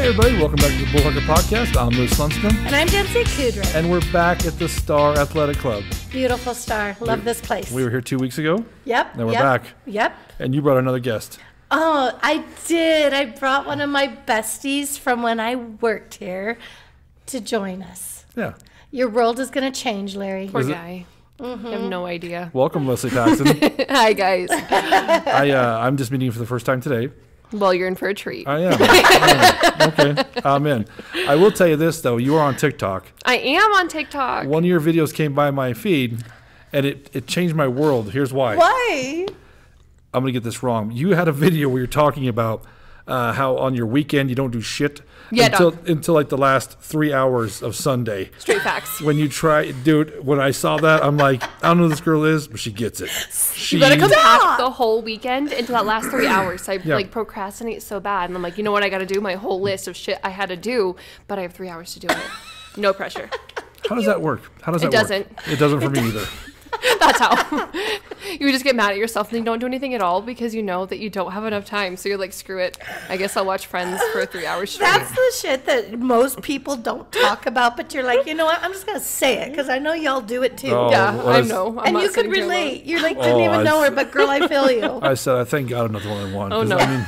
Hey everybody, welcome back to the Bullhucker podcast. I'm Lewis Lunscombe. And I'm Dempsey Kudrin. And we're back at the Star Athletic Club. Beautiful Star. Love this place. We were here 2 weeks ago. Yep. Now we're back. Yep. And you brought another guest. Oh, I did. I brought one of my besties from when I worked here to join us. Yeah. Your world is going to change, Larry. Poor guy. Mm-hmm. I have no idea. Welcome, Leslie Paxton. Hi, guys. I'm just meeting you for the first time today. Well, you're in for a treat. I am. Okay, I'm in. I will tell you this, though. You are on TikTok. I am on TikTok. One of your videos came by my feed, and it changed my world. Here's why. Why? I'm going to get this wrong. You had a video where you're talking about how on your weekend you don't do shit until like the last 3 hours of Sunday. Straight facts. When you try, dude, when I saw that, I'm like, I don't know who this girl is, but she gets it. You gotta compact the whole weekend into that last 3 hours. So I like procrastinate so bad, and I'm like, you know what I gotta do? My whole list of shit I had to do, but I have 3 hours to do it. No pressure. How does that work? How does that work? It doesn't for me either. That's how. You just get mad at yourself and you don't do anything at all because you know that you don't have enough time. So you're like, screw it. I guess I'll watch Friends for 3 hours straight. That's the shit that most people don't talk about, but you're like, you know what? I'm just going to say it because I know y'all do it too. Oh, yeah, I know. And you could relate. You're like, didn't even know her, but girl, I feel you. I said, I thank God I'm not the only one. Oh, no. I mean,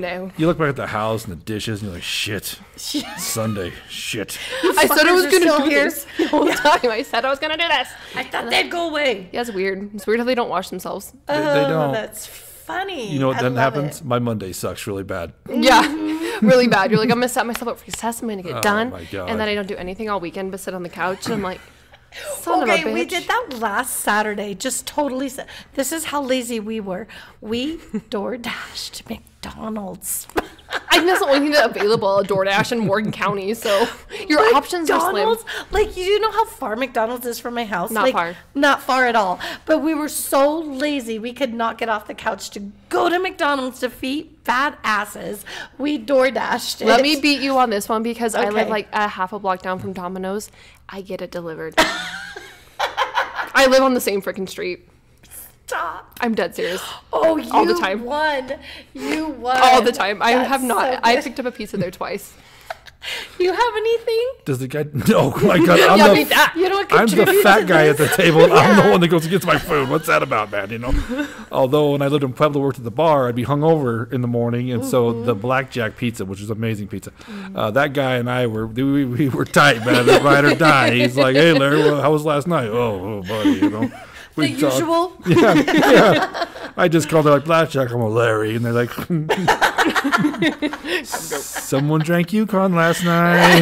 no. You look back at the house and the dishes and you're like, shit. Sunday, shit. I said I was going to do this the whole time. I said I was going to do this. I thought they'd go away. Yeah, it's weird. It's weird how they don't wash themselves. They don't. That's funny. You know what then happens? My Monday sucks really bad. Yeah, really bad. You're like, I'm going to set myself up for success. I'm going to get done. My God. And then I don't do anything all weekend but sit on the couch. And I'm like, son of a bitch. We did that last Saturday. Just totally. This is how lazy we were. We DoorDashed McDonald's. I think that's the only thing that's available at DoorDash in Morgan County. So your options are slim. Like, you do know how far McDonald's is from my house? Not far. Not far at all. But we were so lazy, we could not get off the couch to go to McDonald's to feed fat asses. We DoorDashed it. Let me beat you on this one because I live like a half a block down from Domino's. I get it delivered. I live on the same freaking street. Stop. I'm dead serious. Oh, you all the time. won. You won. All the time. I have not. So I picked up a pizza there twice. You have anything? Does the guy? No, my God, I'm the fat guy at the table. And I'm the one that goes and gets my food. What's that about, man? You know. Although when I lived in Pueblo, worked at the bar, I'd be hungover in the morning, and so the Blackjack pizza, which is amazing pizza, that guy and I were we were tight, man. Ride or die. He's like, hey, Larry, how was last night? Oh, buddy, you know. The usual? Yeah. I just called her like Blackjack. I'm a Larry. And they're like, someone drank UConn last night.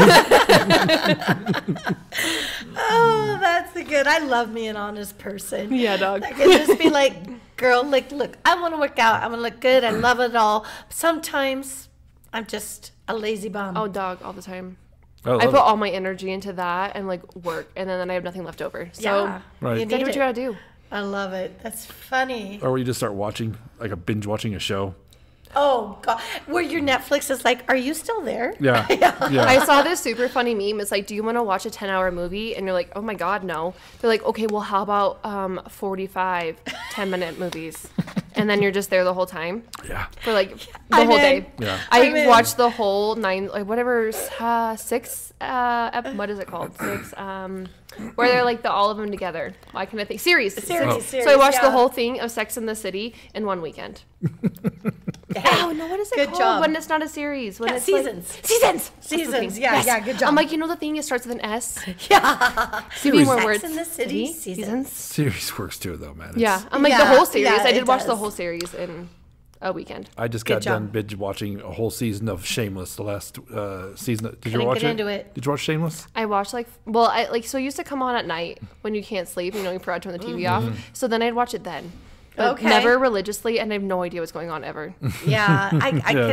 Oh, that's good. I love me an honest person. Yeah, dog. I can just be like, girl, like, look, I want to work out. I want to look good. I love it all. Sometimes I'm just a lazy bum. Oh, dog, all the time. I put all my energy into that and like work, and then I have nothing left over. So right. You gotta do what you gotta do. I love it. That's funny. Or you just start watching, like binge watching a show. Oh God, where your Netflix is like, are you still there? Yeah. I saw this super funny meme. It's like, do you want to watch a 10-hour movie? And you're like, oh my God, no. They're like, okay, well, how about 45 10-minute movies? And then you're just there the whole time. Yeah. For like the whole day. Yeah. I watched the whole 6. What is it called? 6. Where they're like all of them together. Why can I think? Series. Series. So I watched the whole thing of Sex in the City in one weekend. Oh no! What is it good called job. When it's not a series? When it's seasons. Seasons. Seasons. Yes. Yeah. Good job. I'm like, you know, the thing it starts with an S. Yeah. Series. More Sex words. in the City. Seasons. Series works too, though, man. Yeah. I'm like the whole series. Yeah, I did watch the whole series in a weekend. I just got done binge watching a whole season of Shameless. The last season. Did you watch it? Into it? Did you watch Shameless? I watched so it used to come on at night when you can't sleep. You know, you forgot to turn the TV off. So then I'd watch it then. But never religiously, and I have no idea what's going on ever. Yeah, I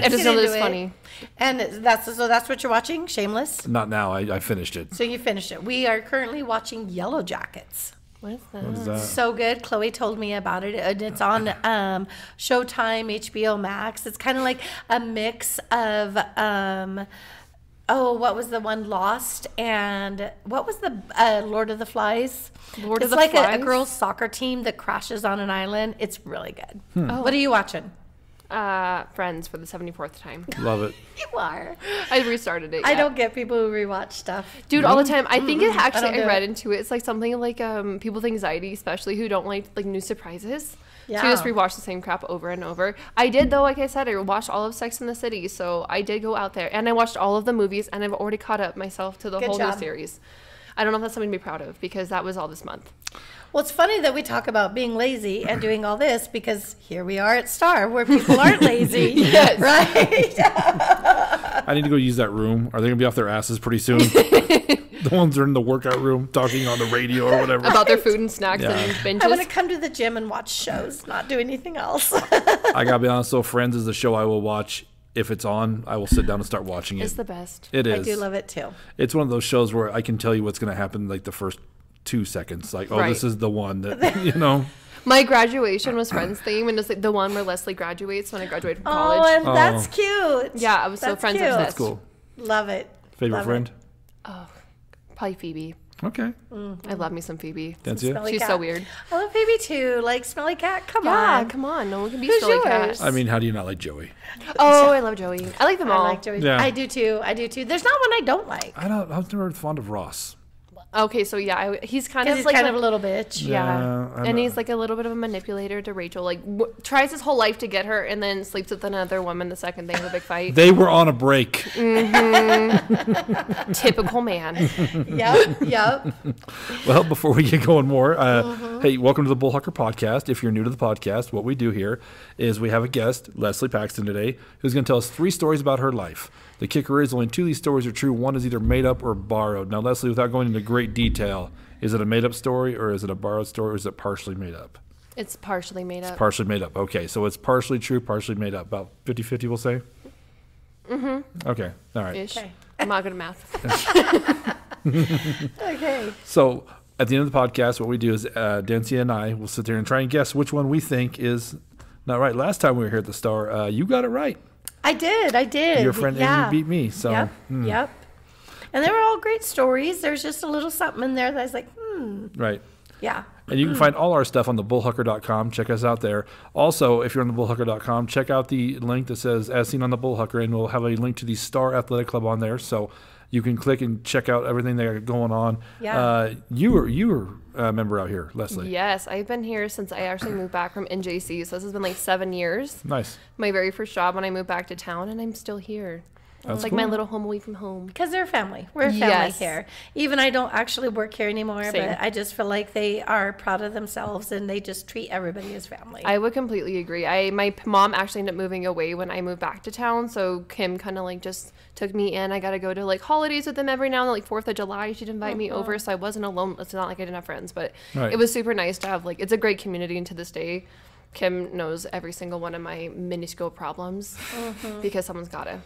just know that it's funny. And that's what you're watching, Shameless? Not now. I finished it. So you finished it. We are currently watching Yellow Jackets. What is that? What is that? So good. Chloe told me about it, and it's on Showtime, HBO Max. It's kind of like a mix of what was the one, Lost, and what was the Lord of the Flies? It's like a girls' soccer team that crashes on an island. It's really good. Oh. What are you watching? Friends for the 74th time. Love it. You are. I restarted it. I don't get people who rewatch stuff. Dude, all the time. I think it actually, I read into it. It's like something like people with anxiety, especially who don't like new surprises. Yeah. So you just rewatch the same crap over and over. I did, though, like I said, I watched all of Sex and the City. So I did go out there. And I watched all of the movies. And I've already caught up myself to the whole new series. I don't know if that's something to be proud of because that was all this month. Well, it's funny that we talk about being lazy and doing all this because here we are at Star where people aren't lazy. Yes. Right? I need to go use that room. Are they going to be off their asses pretty soon? The ones that are in the workout room talking on the radio or whatever. About their food and snacks and binges. I want to come to the gym and watch shows, not do anything else. I got to be honest, though, Friends is the show I will watch. If it's on, I will sit down and start watching it. It's the best. It is. I do love it, too. It's one of those shows where I can tell you what's going to happen like the first 2 seconds. Like, oh, this is the one that, you know. My graduation was Friends theme, and it's like the one where Leslie graduates when I graduated from college. Oh, and that's cute. Yeah, I was so Friends obsessed. That's cool. Love it. Favorite friend? Oh, probably Phoebe. Okay. I love me some Phoebe. That's it. She's so weird. I love Phoebe too. Like Smelly Cat. Come on. Yeah, come on. No one can be Who's Smelly yours? Cat. I mean, how do you not like Joey? Oh, I love Joey. I like them all. I like Joey. Yeah. I do too. There's not one I don't like. I was never fond of Ross. Okay, so yeah, he's kind of He's like kind of a little bitch. Yeah, and he's like a little bit of a manipulator to Rachel. Like tries his whole life to get her, and then sleeps with another woman the second they have a big fight. They were on a break. Mm-hmm. Typical man. Yep. Well, before we get going more, hey, welcome to the Bullhucker podcast. If you're new to the podcast, what we do here is we have a guest, Leslie Paxton, today, who's going to tell us 3 stories about her life. The kicker is only 2 of these stories are true. One is either made up or borrowed. Now, Leslie, without going into great detail, is it a made up story or is it a borrowed story or is it partially made up? It's partially made up. It's partially made up. Okay, so it's partially true, partially made up. About 50-50, we'll say? Mm-hmm. Okay, all right. Ish. Okay. I'm not good at math. Okay. So at the end of the podcast, what we do is Dancia and I will sit there and try and guess which one we think is not right. Last time we were here at the Star, you got it right. I did. Your friend Amy beat me. So. Yep. And they were all great stories. There's just a little something in there that I was like, Right. Yeah. And you can find all our stuff on the bullhucker.com. Check us out there. Also, if you're on the bullhucker.com, check out the link that says As Seen on the Bullhucker, and we'll have a link to the Star Athletic Club on there. So you can click and check out everything they got going on. Yeah. You were a member out here, Leslie. Yes, I've been here since I actually moved back from NJC. So this has been like 7 years. Nice. My very first job when I moved back to town, and I'm still here. That's it's like cool. my little home away from home. Because they're a family. We're a family here. Even I don't actually work here anymore, but I just feel like they are proud of themselves and they just treat everybody as family. I would completely agree. My mom actually ended up moving away when I moved back to town, so Kim kind of like just took me in. I got to go to like holidays with them every now and then, like 4th of July. She'd invite me over, so I wasn't alone. It's not like I didn't have friends, but it was super nice to have, like, it's a great community, and to this day, Kim knows every single one of my minuscule problems because someone's got to.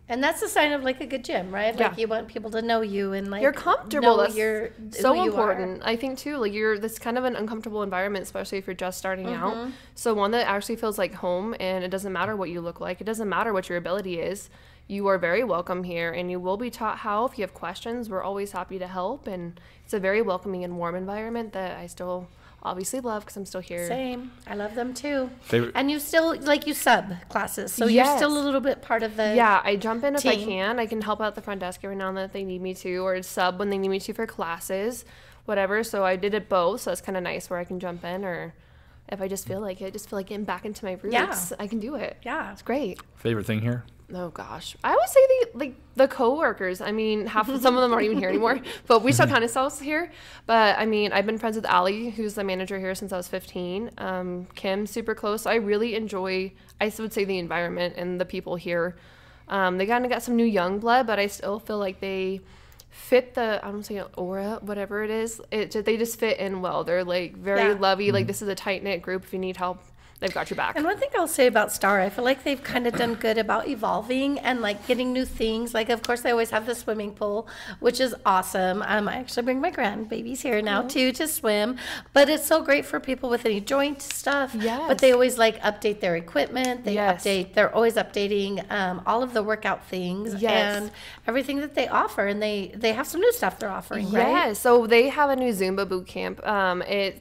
And that's a sign of like a good gym, right? Like you want people to know you and like you're comfortable. That's you're so important. I think too, like this kind of an uncomfortable environment, especially if you're just starting out. So one that actually feels like home, and it doesn't matter what you look like. It doesn't matter what your ability is. You are very welcome here, and you will be taught how. If you have questions, we're always happy to help. And it's a very welcoming and warm environment that I still obviously love because I'm still here. Same. I love them too. Favorite. And you still, like, you sub classes, so you're still a little bit part of the I jump in if I can. I can help out the front desk every now and then if they need me to, or sub when they need me to for classes, whatever. So I did it both, so it's kind of nice where I can jump in, or if I just feel like it, just feel like getting back into my roots, I can do it. Yeah. It's great. Favorite thing here? Oh gosh, I would say the coworkers. I mean, some of them aren't even here anymore, but we still kind of sell here. But I mean, I've been friends with Allie, who's the manager here since I was 15. Kim, super close. I really enjoy, I would say, the environment and the people here. They kind of got some new young blood, but I still feel like they fit the, I don't say aura, whatever it is. They just fit in well. They're like very lovey. Like, this is a tight knit group. If you need help, they've got your back. And one thing I'll say about Star, I feel like they've kind of done good about evolving and like getting new things. Like, of course, they always have the swimming pool, which is awesome. I actually bring my grandbabies here now too to swim, but it's so great for people with any joint stuff. Yes. But they always like update their equipment. They're always updating all of the workout things and everything that they offer. And they have some new stuff they're offering, right? Yeah, so they have a new Zumba boot camp.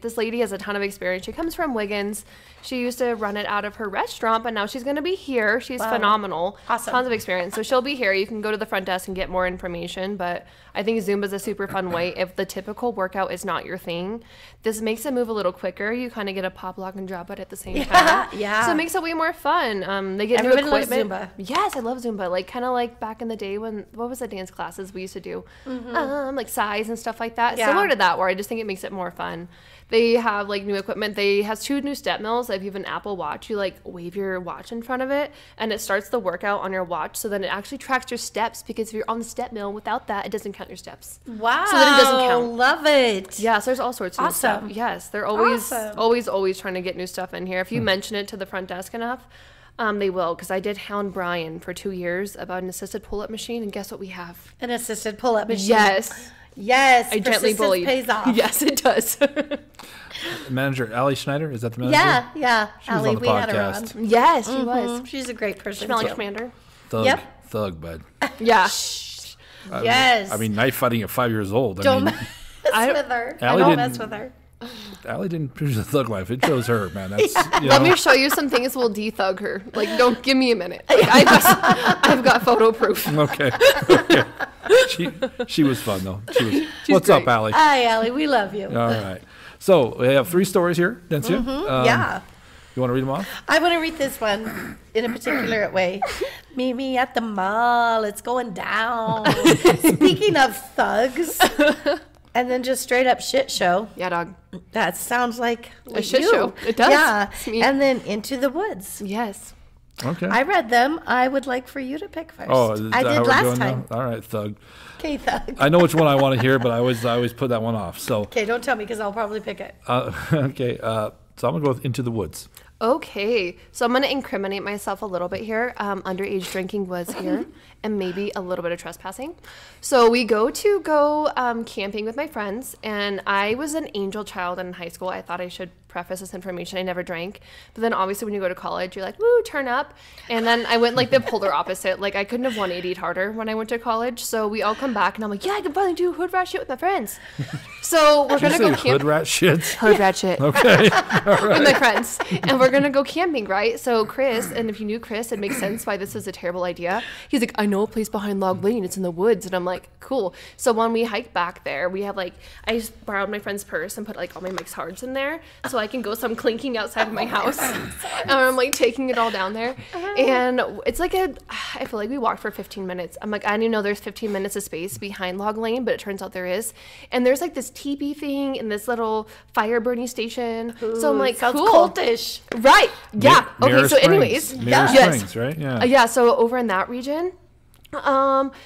This lady has a ton of experience. She comes from Wiggins. She used used to run it out of her restaurant, but now she's going to be here. She's phenomenal. Awesome. Tons of experience. So she'll be here. You can go to the front desk and get more information. But I think Zumba is a super fun way. If the typical workout is not your thing, this makes it move a little quicker. You kind of get a pop, lock, and drop it at the same time. Yeah. So it makes it way more fun. They get Everybody new equipment. loves Zumba. Yes, I love Zumba. Like kind of like back in the day when, what was the dance classes we used to do? Like size and stuff like that. Yeah. Similar to that, where I just think it makes it more fun. They have like new equipment. They has 2 new step mills. If you have an Apple Watch, you like wave your watch in front of it and it starts the workout on your watch. So then it actually tracks your steps, because if you're on the step mill without that, it doesn't count your steps. Wow. So then it doesn't count. Love it. Yeah, so there's all sorts of new stuff. Yes, they're always trying to get new stuff in here. If you mention it to the front desk enough, they will, because I did hound Brian for 2 years about an assisted pull-up machine, and guess what we have? An assisted pull-up machine. Yes, I gently bullied. Pays off. Yes, it does. Manager Allie Schneider, is that the manager? Yeah. She was Allie, on the we had her podcast. on. Yes, she was. She's a great person. Smell like too. Commander. Thug, bud. Yeah. Yes. I mean, knife fighting at 5 years old. Don't mean, mess with her. Allie Don't mess with her. Allie didn't choose a thug life. It chose her, man. That's, Let me show you some things we'll de-thug her. Like, don't give me a minute. Like, I've got photo proof. Okay. She was fun, though. What's great. up, Allie? Hi, Allie. We love you. All right. So we have 3 stories here, Dencia. Yeah. You want to read them off? I want to read this one in a particular way. Meet me at the mall. It's going down. Speaking of thugs, and then just straight up shit show. Yeah, dog. That sounds like A shit show. It does. Yeah. It's me. And then Into the Woods. Yes. Okay. I read them. I would like for you to pick first. Oh, I did last time. All right, thug. Okay, thug. I know which one I want to hear, but I always put that one off. So Okay, don't tell me because I'll probably pick it. okay. So I'm gonna go with Into the Woods. Okay, so I'm going to incriminate myself a little bit here. Underage drinking was here, and maybe a little bit of trespassing. So we go camping with my friends, and I was an angel child in high school. I thought I should preface this information. I never drank. But then obviously when you go to college, you're like, woo, turn up. And then I went like the polar opposite. Like I couldn't have 180'd harder when I went to college. So we all come back, and I'm like, yeah, I can finally do hood rat shit with my friends. So we're going to go camp. Hood rat shit? Hood rat shit. Okay. All right. With my friends, and we're gonna go camping, right? So Chris, and if you knew Chris, it makes sense why this is a terrible idea. He's like, I know a place behind Log Lane, it's in the woods. And I'm like, cool. So when we hike back there, we have like, I just borrowed my friend's purse and put like all my Mike's Hards in there so I can go some clinking outside of my house. And I'm like taking it all down there, and it's like I feel like we walked for 15 minutes. I'm like, I didn't know there's 15 minutes of space behind Log Lane, but it turns out there is. And there's like this teepee thing and this little fire burning station. Ooh, so I'm like, sounds cool. cultish. Right. Yeah. Mirror Okay. So Springs. anyways, Mirror Springs, right? Yeah. yeah. So over in that region,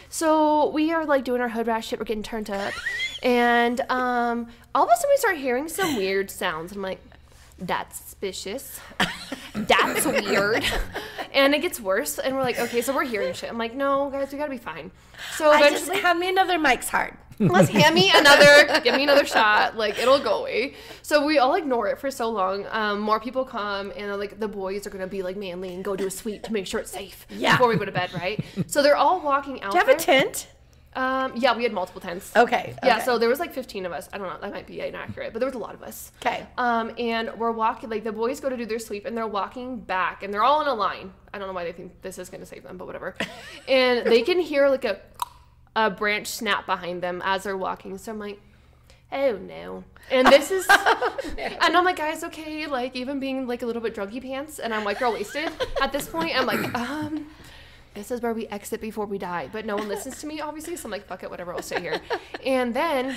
so we are like doing our hood rat shit. We're getting turned up, and all of a sudden we start hearing some weird sounds. I'm like, that's suspicious. That's weird. And it gets worse, and we're like, okay, so we're hearing shit. I'm like, no, guys, we gotta be fine. So Just hand me another Mike's Hard. Let's hand me another, give me another shot. Like, it'll go away. So we all ignore it for so long. More people come, and like the boys are gonna be like manly and go do a sweep to make sure it's safe before we go to bed, right? So they're all walking out. Do you have a tent? Yeah, we had multiple tents. Okay. Yeah, so there was like 15 of us. I don't know, that might be inaccurate, but there was a lot of us. Okay. And we're walking, like the boys go to do their sweep, and they're walking back, and they're all in a line. I don't know why they think this is gonna save them, but whatever. And they can hear like a branch snap behind them as they're walking. So I'm like, oh no. And this is, and I'm like, guys, okay, like even being like a little bit drunky pants, and I'm like girl wasted at this point. I'm like, this is where we exit before we die. But no one listens to me, obviously. So I'm like, fuck it, whatever, I'll stay here. And then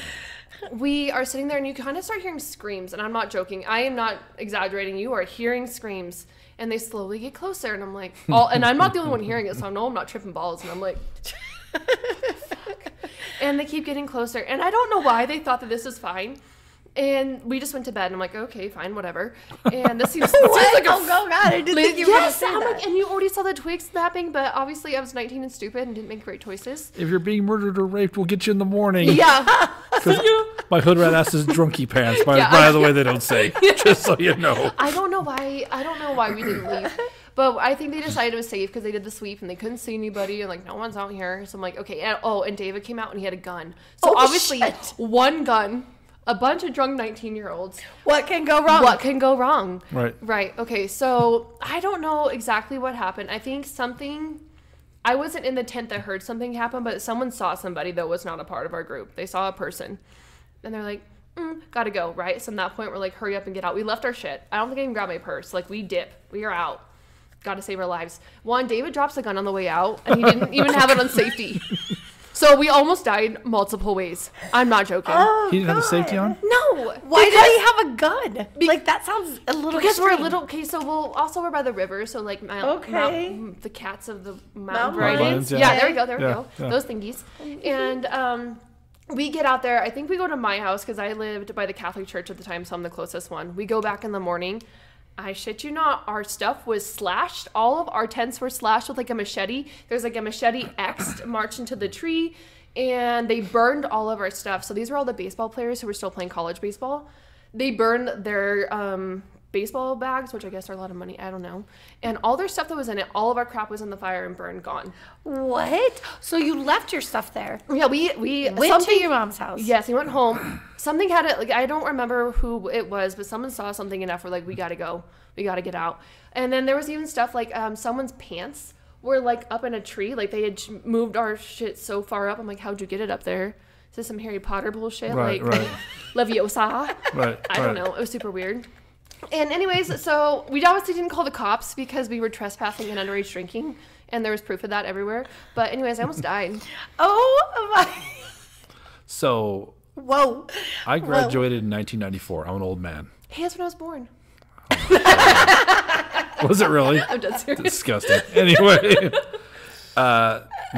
we are sitting there, and you kind of start hearing screams. And I'm not joking. I am not exaggerating. You are hearing screams. And they slowly get closer. And I'm like, and I'm not the only one hearing it. So I know I'm not tripping balls. And I'm like, fuck. And they keep getting closer. And I don't know why they thought that this is fine. And we just went to bed, and I'm like, okay, fine, whatever. And this seems like oh God, I didn't think you were going to say I'm that. like, and you already saw the twigs snapping, but obviously I was 19 and stupid and didn't make great choices. If you're being murdered or raped, we'll get you in the morning. Yeah. My hood rat ass is drunky pants. By the way, they don't say. Just so you know. I don't know why we didn't leave. But I think they decided it was safe because they did the sweep and they couldn't see anybody, and like no one's out here. So I'm like, okay. And David came out and he had a gun. So obviously shit. one gun. A bunch of drunk 19-year-olds. What can go wrong? What can go wrong? Right. Okay, so I don't know exactly what happened. I think I wasn't in the tent that heard something happen, but someone saw somebody that was not a part of our group. They saw a person. And they're like, gotta go, right? So from that point, we're like, hurry up and get out. We left our shit. I don't think I even grabbed my purse. Like, we dip. We are out. Gotta save our lives. David drops a gun on the way out, and he didn't even have it on safety. So we almost died multiple ways. I'm not joking. Oh, he didn't have the safety on? No. Why did he have a gun? Like, that sounds a little Because extreme. we're a little... Okay, so we're by the river, so like... the cats of the mountain lions. Yeah, there we go. Yeah. Those thingies. And we get out there. I think we go to my house because I lived by the Catholic church at the time, so I'm the closest one. We go back in the morning. I shit you not, our stuff was slashed. All of our tents were slashed with like a machete. There's like a machete X marched into the tree, and they burned all of our stuff. So these were all the baseball players who were still playing college baseball. They burned their baseball bags, which I guess are a lot of money. I don't know. And all their stuff that was in it, all of our crap was in the fire and burned, gone. What? So you left your stuff there? Yeah, we went to your mom's house. Yes, we went home. Something had it, like, I don't remember who it was, but someone saw something enough. We're like, we gotta go. We gotta get out. And then there was even stuff like someone's pants were like up in a tree. Like they had moved our shit so far up. I'm like, how'd you get it up there? Is this some Harry Potter bullshit? Right. Leviosa? Right. I don't know. It was super weird. And anyways, so we obviously didn't call the cops because we were trespassing and underage drinking, and there was proof of that everywhere. But anyways, I almost died. Oh my! So. Whoa! I graduated in 1994. I'm an old man. Hey, that's when I was born. Was it really? I'm dead serious. Disgusting. Anyway.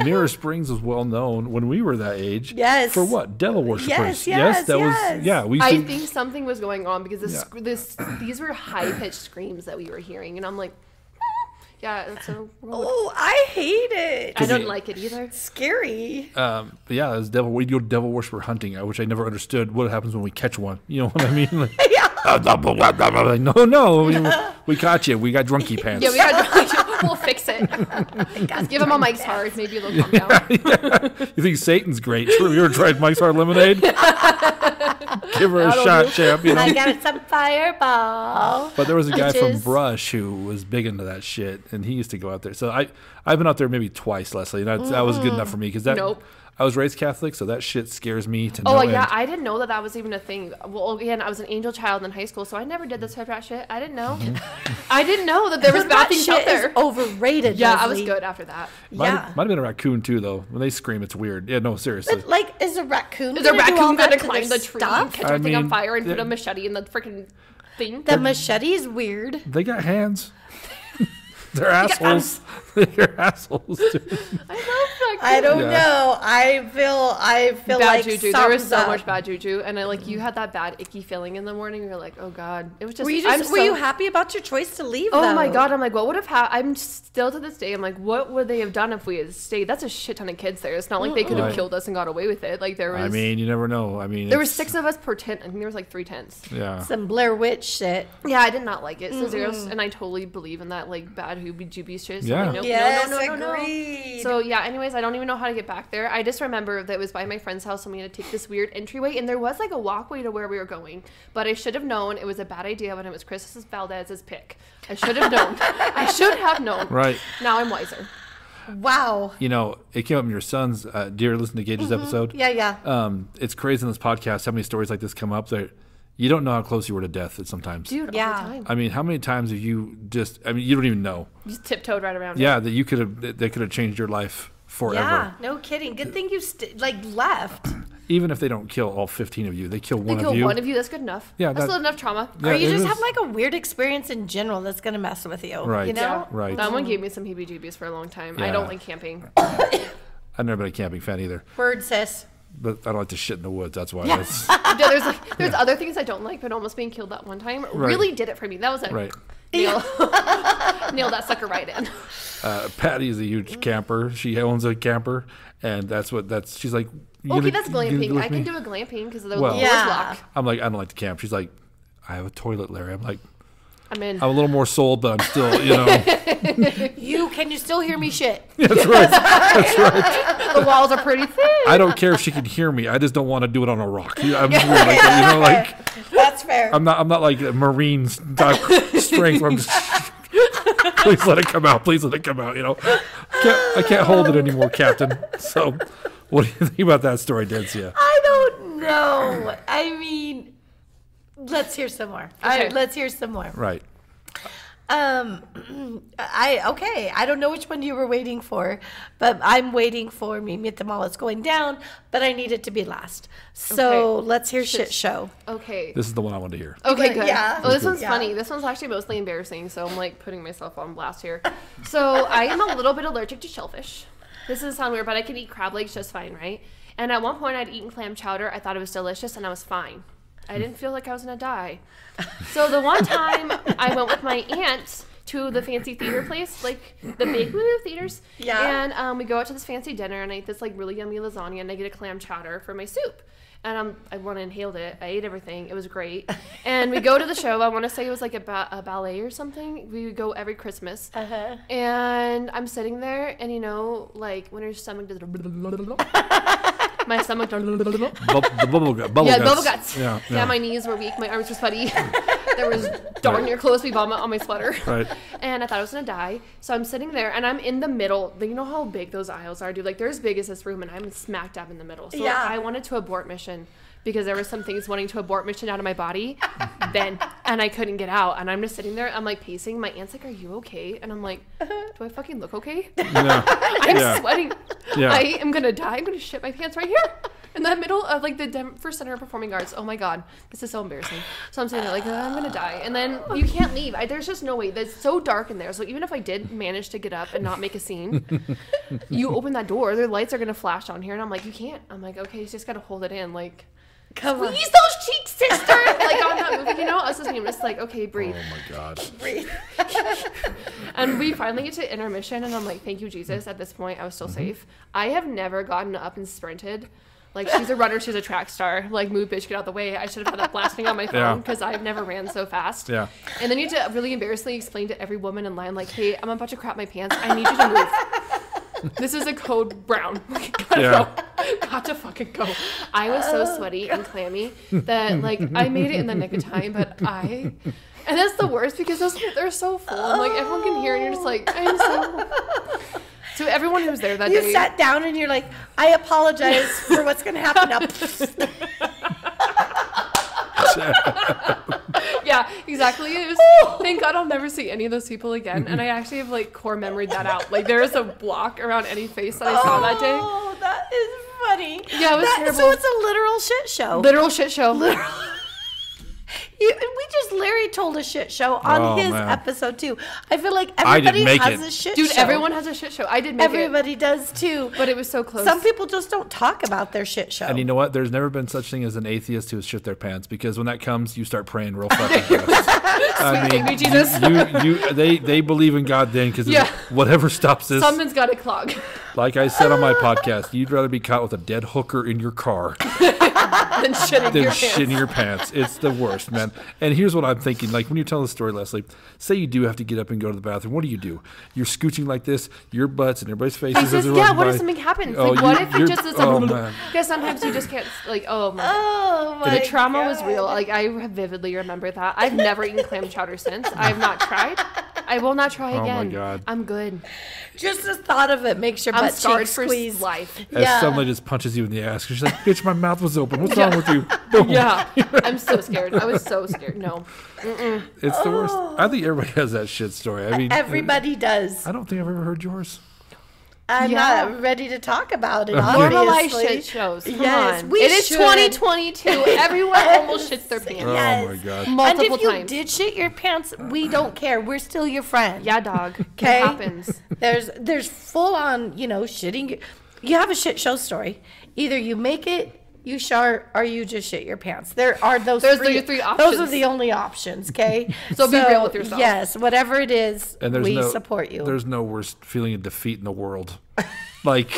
Mirror Springs was well known when we were that age. Yes. For what? Devil worshippers. Yes. Was. Yeah. I think something was going on because these were high pitched screams that we were hearing, and I'm like, yeah. So. I hate it. I don't like it either. It's scary. But yeah, it was devil. We'd go devil worshiper hunting, which I never understood. What happens when we catch one? You know what I mean? Like, yeah. Like, no. We caught you. We got drunky pants. Yeah, we got drunky. We'll fix it. Give him a Mike's Hard. Maybe they'll calm down. Yeah. You think Satan's great? You ever tried Mike's Hard Lemonade? Give her a shot, champ. You know? I got some Fireball. But there was a guy from Brush who was big into that shit, and he used to go out there. So I've been out there maybe twice, Leslie, and that was good enough for me because I was raised Catholic, so that shit scares me to no end. I didn't know that was even a thing. Well, again, I was an angel child in high school, so I never did this type of shit. I didn't know. I didn't know that there was bad things out there. Is overrated. Yeah, Leslie. I was good after that. Might have been a raccoon too, though. When they scream, it's weird. Yeah, no, seriously. But, like, is a raccoon going to climb the tree, stuff? catch everything on fire, and put a machete in the freaking thing? The machete is weird. They got hands. They're assholes. They're assholes, dude. I love that. I don't know. I feel bad like juju. There was so much bad juju, and you had that bad icky feeling in the morning. You're like, oh god, it was just. Were you happy about your choice to leave? Oh my god, I'm like, what would have happened? I'm still to this day. I'm like, what would they have done if we had stayed? That's a shit ton of kids there. It's not like they could have killed us and got away with it. Like there was. I mean, you never know. I mean, there were 6 of us per tent. I think there was like 3 tents. Yeah. Some Blair Witch shit. Yeah, I did not like it. So and I totally believe in that like bad hoobie-jooby shit. So yeah. Like, no. So yeah, anyways, I don't even know how to get back there. I just remember that it was by my friend's house and we had to take this weird entryway, and there was like a walkway to where we were going, but I should have known it was a bad idea when it was Chris Valdez's pick. I should have known. I should have known. Right. Now I'm wiser. Wow. You know, it came up in your son's dear listen to Gage's episode. Yeah. It's crazy in this podcast how many stories like this come up that you don't know how close you were to death at sometimes. Dude, all the time. I mean, how many times have you you don't even know. You just tiptoed right around. Yeah, they could have changed your life forever. Yeah, no kidding. Good thing you left. Even if they don't kill all 15 of you, they kill one of you. They kill one of you, that's good enough. Yeah, that's enough trauma. Yeah, or you just have like a weird experience in general that's going to mess with you. Right. You know? Yeah. Right. That one gave me some heebie-jeebies for a long time. Yeah. I don't like camping. I've never been a camping fan either. Word, sis. But I don't like to shit in the woods. That's why. Yeah, there's other things I don't like, but almost being killed that one time really did it for me. That was it. Right. Nail that sucker right in. Patty is a huge camper. She owns a camper, and she's like. Okay, that's glamping. I can do a glamping because of the doors lock. I'm like, I don't like to camp. She's like, I have a toilet, Larry. I'm like, I'm in. I'm a little more sold, but I'm still, Can you still hear me shit? That's right. That's right. The walls are pretty thin. I don't care if she can hear me. I just don't want to do it on a rock. I'm weird like that, like that's fair. I'm not like a Marine strength where I'm just please let it come out. Please let it come out. I can't hold it anymore, Captain. So, what do you think about that story, Dancia? I don't know. I mean, let's hear some more. Okay. Let's hear some more. Right. I don't know which one you were waiting for, but I'm waiting for Me Meet Them All. It's going down, but I need it to be last. So let's hear shit show. Okay. This is the one I wanted to hear. Okay, good. Yeah. Oh, this one's funny. This one's actually mostly embarrassing, so I'm like putting myself on blast here. So I am a little bit allergic to shellfish. This doesn't sound weird, but I can eat crab legs just fine, right? And at one point I'd eaten clam chowder. I thought it was delicious, and I was fine. I didn't feel like I was going to die. So the one time I went with my aunt to the fancy theater place, like the big woo theaters. Yeah. And we go out to this fancy dinner, and I ate this like really yummy lasagna, and I get a clam chowder for my soup. And I went and inhaled it. I ate everything. It was great. And we go to the show. I want to say it was like a ballet or something. We would go every Christmas. Uh-huh. And I'm sitting there, and like when your stomach does my stomach does Bubble guts. Yeah, my knees were weak. My arms were sweaty. There was darn near close vomit on my sweater. Right. And I thought I was going to die. So I'm sitting there, and I'm in the middle. You know how big those aisles are, dude? Like, they're as big as this room, and I'm smack dab in the middle. So I wanted to abort mission because there was some things wanting to abort mission out of my body then, and I couldn't get out. And I'm just sitting there. I'm, like, pacing. My aunt's like, are you okay? And I'm like, do I fucking look okay? Yeah. I'm sweating. Yeah. I am going to die. I'm going to shit my pants right here. In the middle of like the Denver Center of Performing Arts. Oh my God, this is so embarrassing. So I'm sitting there like, I'm gonna die, and then you can't leave. There's just no way. It's so dark in there. So even if I did manage to get up and not make a scene, you open that door, their lights are gonna flash on here, and I'm like, you can't. I'm like, okay, you just gotta hold it in, like. Come on. Squeeze those cheeks, sister! Like on that movie, us as I'm just like, okay, breathe. Oh my God. Breathe. And we finally get to intermission, and I'm like, thank you, Jesus. At this point, I was still safe. I have never gotten up and sprinted. Like, she's a runner, she's a track star. Like, move, bitch, get out the way. I should have had that blasting on my phone because I've never ran so fast. Yeah. And then you have to really embarrassingly explain to every woman in line, like, hey, I'm about to crap my pants. I need you to move. This is a code brown. Gotta go. Got to fucking go. I was so sweaty and clammy that, like, I made it in the nick of time, but and that's the worst because they're so full. And, like, everyone can hear and you're just like, I'm so... So everyone who was there that day... You sat down and you're like, I apologize for what's going to happen now. Yeah, exactly. It was, thank God I'll never see any of those people again. And I actually have, like, core memoried that out. Like, there is a block around any face that I saw that day. Oh, that is funny. Yeah, it was terrible. So it's a literal shit show. Literal shit show. We just Larry told a shit show on his episode too. I feel like everybody has a shit show. Dude, everyone has a shit show. I did make Everybody does too. But it was so close. Some people just don't talk about their shit show. And you know what? There's never been such thing as an atheist who has shit their pants, because when that comes, you start praying real fucking fast. I mean, Jesus. They believe in God then, because whatever stops this. Something's got to clog. Like I said on my podcast, you'd rather be caught with a dead hooker in your car than shitting your pants. It's the worst, man. And here's what I'm thinking. Like, when you tell the story, Leslie, say you do have to get up and go to the bathroom. What do? You're scooching like this, your butts and everybody's faces as they're running by. What if something happens? Like, what if it just is like, because sometimes you just can't, like, my the trauma was real. Like, I vividly remember that. I've never eaten clam chowder since. I have not tried. I will not try again. Oh my God. I'm good. Just the thought of it makes your butt cheek squeeze. Life. As somebody just punches you in the ass. She's like, bitch, my mouth was open. What's wrong with you? Boom. Yeah. I'm so scared. I was so scared. No. Mm-mm. It's the worst. I think everybody has that shit story. I mean, everybody does. I don't think I've ever heard yours. I'm not ready to talk about it, Normalize shit shows. Come on. It is 2022. Everyone almost shits their pants. Yes. Oh, my God. Multiple times. And if you did shit your pants, we don't care. We're still your friend. Yeah, dog. Okay? It happens. There's full on, shitting. You have a shit show story. Either you make it, you shart, or you just shit your pants. There are those three options. Those are the only options, okay? So be real with yourself. Yes, whatever it is, and we support you. There's no worse feeling of defeat in the world. Like,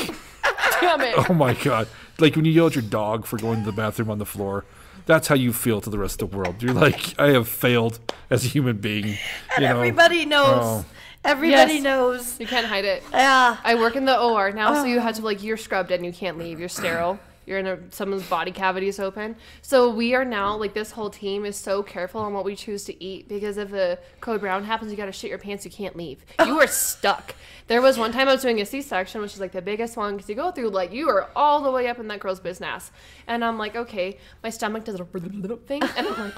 damn it. Oh my God. Like when you yell at your dog for going to the bathroom on the floor. That's how you feel to the rest of the world. You're like, I have failed as a human being. And everybody knows. Everybody knows. You can't hide it. Yeah. I work in the OR now, so you have to like, you're scrubbed and you can't leave. You're sterile. You're in someone's body cavity is open. So we are now, like, this whole team is so careful on what we choose to eat, because if a code brown happens, you got to shit your pants. You can't leave. You are stuck. There was one time I was doing a C-section, which is like the biggest one, because you go through, like, you are all the way up in that girl's business. And I'm like, okay, my stomach does a thing, and I'm like,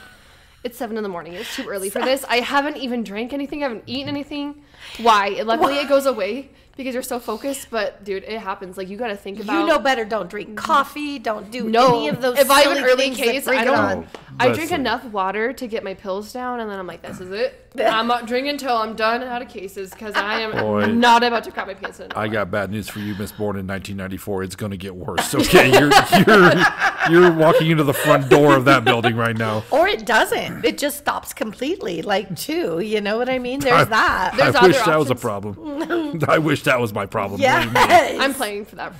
it's 7 a.m. It's too early for this. I haven't even drank anything. I haven't eaten anything. Why? Luckily, it goes away because you're so focused. But, dude, it happens. Like, you got to think about... You know better. Don't drink coffee. Don't do any of those if I have silly an early things case, that bring I it don't... on. I drink enough water to get my pills down, and then I'm like, this is it. I'm not drinking until I'm done out of cases, because I am not about to crap my pants in. I got bad news for you, Miss Born in 1994. It's going to get worse. Okay, you're walking into the front door of that building right now. Or it doesn't. It just stops completely, like, too. You know what I mean? There's that. There's I other wish that options. was a problem. I wish that was my problem. Yes. I'm playing for that.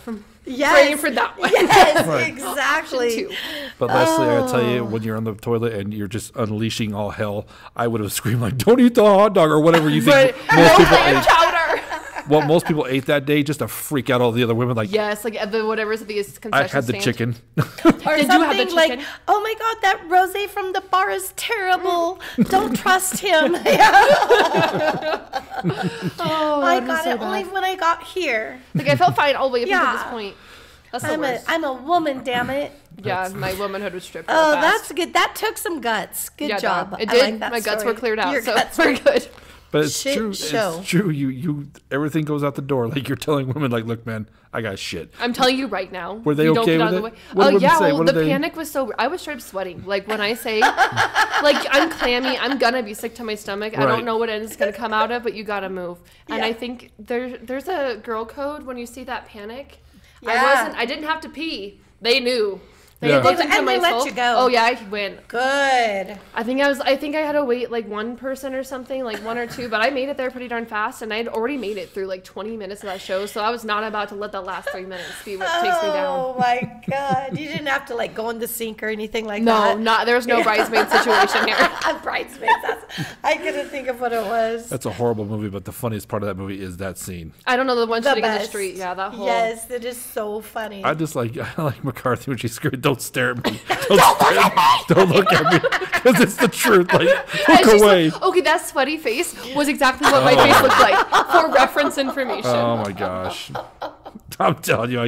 Yes. Praying for that one. Yes, Right. exactly. But Leslie, I tell you, when you're on the toilet and you're just unleashing all hell, I would have screamed like, "Don't eat the hot dog," or whatever you think most people ate. Chowder. What most people ate that day, just to freak out all the other women. Like, Yes, like the whatever's at the concession I had the stand. chicken. Or Did you have the something like, chicken? oh my God, that rosé from the bar is terrible. Don't trust him. Oh, I that was got so it only bad. when I got here. Like, I felt fine all the way up Yeah. until this point. That's the worst. I'm a woman, damn it. Yeah, my womanhood was stripped. real Oh, fast. that's good. That took some guts. Good Yeah, job. It I did. like that My guts story. were cleared out, Your so guts we're good. But it's Shit true. show. It's true. You everything goes out the door. Like, you're telling women, like, look, man, I got shit. I'm telling you right now. Were they you don't okay get out with of the it? way. What Oh did women yeah, say? well, What the did they- panic was so. I was straight up sweating. Like, when I say, like, I'm clammy, I'm gonna be sick to my stomach. I Right. don't know what end it's gonna come out of, but you gotta move. And Yeah. I think there's a girl code when you see that panic. Yeah. I didn't have to pee. They knew. They Yeah. looked into And they my let soul. you go. Oh yeah, I went. Good. I think I had to wait like one person or something, like one or two, but I made it there pretty darn fast, and I'd already made it through like 20 minutes of that show, so I was not about to let that last 3 minutes be what takes me down. Oh my God. You didn't have to like go in the sink or anything like that. No, there was no bridesmaid situation here. Bridesmaids. I couldn't think of what it was. That's a horrible movie, but the funniest part of that movie is that scene. I don't know, the one The shooting in the best. street. Yeah, that whole. Yes, it is so funny. I like McCarthy when she screamed, "Don't stare at me! Don't look at me!" Because it's the truth. Like, And look she's away. like, okay, that sweaty face was exactly what my face looked like, for reference information. Oh my gosh! I'm telling you,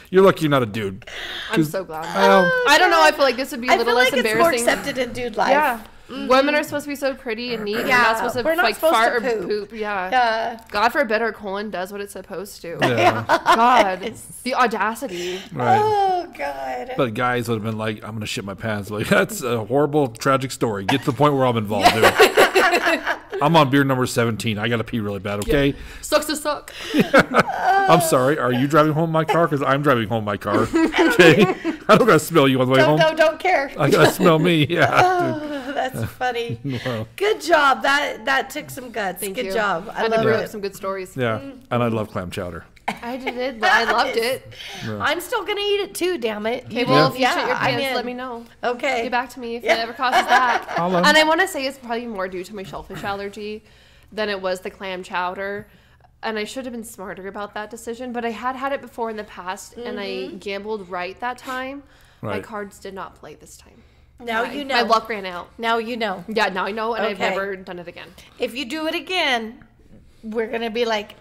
you're lucky you're not a dude. I'm so glad. Well, I don't know, I feel like this would be a I little feel less like it's more embarrassing. accepted in dude life. Yeah. Women are supposed to be so pretty and neat. We're Yeah, not supposed to we're not like supposed fart to or poop. Yeah. Yeah. God forbid our colon does what it's supposed to. yeah, God, the audacity. right. Oh God. But guys would have been like, "I'm gonna shit my pants." Like, that's a horrible, tragic story. Get to the point where I'm involved, dude. I'm on beer number 17. I gotta pee really bad. Okay. Sucks to suck. I'm sorry. Are you driving home in my car? Because I'm driving home in my car. Okay. I don't gotta smell you on the way home. Don't care. I gotta smell me. Yeah. Oh, that's funny. Wow. Good job. That took some guts. Thank Good you. job. I Had to love bring up it. some good stories. Yeah. And I love clam chowder. I did, but I loved it. I'm still gonna eat it too. Damn it. Okay, well, if you Yeah, shit your I'm pants, in. let me know. Okay. Get back to me if Yeah. it ever causes that. I'll, And I want to say it's probably more due to my shellfish allergy than it was the clam chowder. And I should have been smarter about that decision, but I had it before in the past, and I gambled right that time. My Right. cards did not play this time. Now you know. My luck ran out. Now you know. Yeah, now I know, and I've Okay. never done it again. If you do it again, we're gonna be like,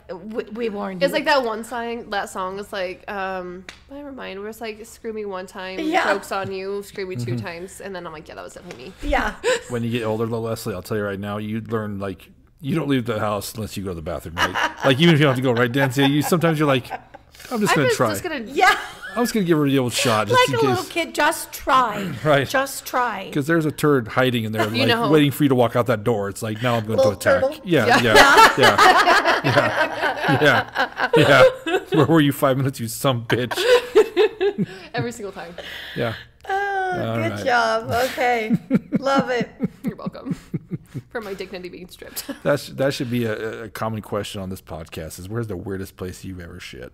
we warned you. It's like that one song. That song is like, never mind. Where it's like, screw me one time, Yeah. jokes on you, screw me 2 times, and then I'm like, yeah, that was definitely me. Yeah. when you get older, though, Leslie, I'll tell you right now, you learn, like, you don't leave the house unless you go to the bathroom, right? Like, even if you don't have to go, right, Nancy? Sometimes you're like, I'm just going to try. Just gonna, Yeah. I'm just going to give her the old shot just Like in a case. little kid, just try. Right. Just try. Because there's a turd hiding in there, like, know. waiting for you to walk out that door. It's like, now I'm going to Little attack. turtle? Yeah. Where were you 5 minutes, you some bitch? every single time. Yeah. Oh, good right. job. Okay. Love it. You're welcome. For my dignity being stripped. That should be a common question on this podcast is, where's the weirdest place you've ever shit?